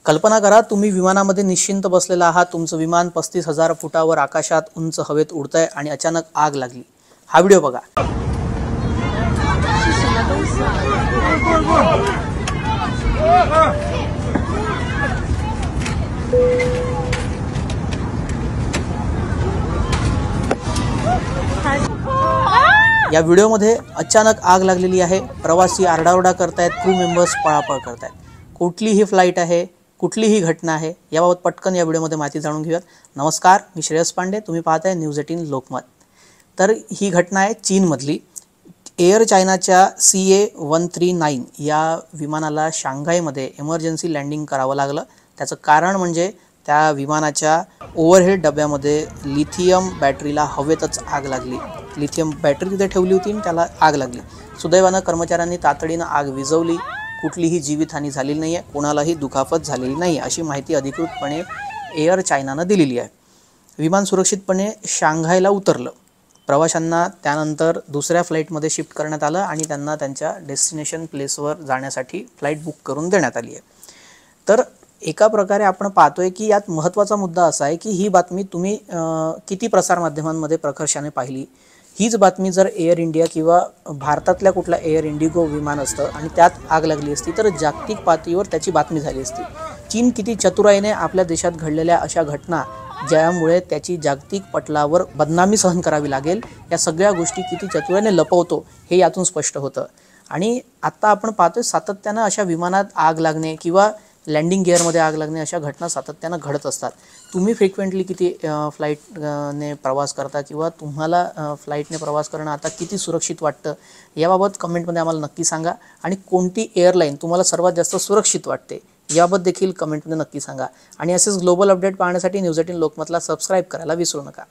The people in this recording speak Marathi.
कल्पना करा, तुम्ही विमानामध्ये निश्चिंत बसलेला आहात. तुमचं विमान 35,000 फुटावर आकाशात उंच हवेत उडतंय आणि अचानक आग लागली. हा व्हिडिओ बघा. या व्हिडिओमध्ये अचानक आग लागलेली आहे. प्रवासी आरडाओरडा करतायत, क्रू मेंबर्स पळापळ करतायत. कुठलीही फ्लाईट आहे, कुठलीही घटना आहे, याबाबत पटकन या व्हिडिओमध्ये माहिती जाणून घेऊयात. नमस्कार, मी श्रेयस पांडे, तुम्ही पाहताय न्यूज 18 लोकमत. तर ही घटना आहे चीनमधली. एअर चायनाच्या CA-139 या विमानाला शांघायमध्ये इमर्जन्सी लँडिंग करावं लागलं. त्याचं कारण म्हणजे त्या विमानाच्या ओव्हरहेड डब्यामध्ये लिथियम बॅटरीला हवेतच आग लागली. लिथियम बॅटरी तिथे ठेवली होती आणि त्याला आग लागली. सुदैवानं कर्मचाऱ्यांनी तातडीनं आग विझवली. कुठलीही जीवितहानी झालेली नाही आहे, कोणालाही दुखापत झालेली नाही, अशी माहिती अधिकृतपणे एअर चायनानं दिलेली आहे. विमान सुरक्षितपणे शांघायला उतरलं. प्रवाशांना त्यानंतर दुसऱ्या फ्लाईटमध्ये शिफ्ट करण्यात आलं आणि त्यांना त्यांच्या डेस्टिनेशन प्लेसवर जाण्यासाठी फ्लाईट बुक करून देण्यात आली आहे. तर एका प्रकारे आपण पाहतोय की यात महत्त्वाचा मुद्दा असा आहे की ही बातमी तुम्ही किती प्रसारमाध्यमांमध्ये प्रकर्षाने पाहिली. हीच बातमी जर एअर इंडिया किंवा भारतातल्या कुठला एअर इंडिगो विमान असतं आणि त्यात आग लागली असती तर जागतिक पातळीवर त्याची बातमी झाली असती. चीन किती चतुराईने आपल्या देशात घडलेल्या अशा घटना ज्यामुळे त्याची जागतिक पटलावर बदनामी सहन करावी लागेल, या सगळ्या गोष्टी किती चतुराईने लपवतो हे यातून स्पष्ट होतं. आणि आत्ता आपण पाहतोय सातत्यानं अशा विमानात आग लागणे किंवा लँडिंग गिअरमध्ये आग लागणे अशा घटना सातत्यानं घडत असतात. तुम्ही फ्रिक्वेंटली किती फ्लाईटने प्रवास करता किंवा तुम्हाला फ्लाईटने प्रवास करणं आता किती सुरक्षित वाटतं, याबाबत कमेंटमध्ये आम्हाला नक्की सांगा. आणि कोणती एअरलाईन तुम्हाला सर्वात जास्त सुरक्षित वाटते याबाबत देखील कमेंटमध्ये नक्की सांगा. आणि असेच ग्लोबल अपडेट पाहण्यासाठी न्यूज 18 लोकमतला सबस्क्राईब करायला विसरू नका.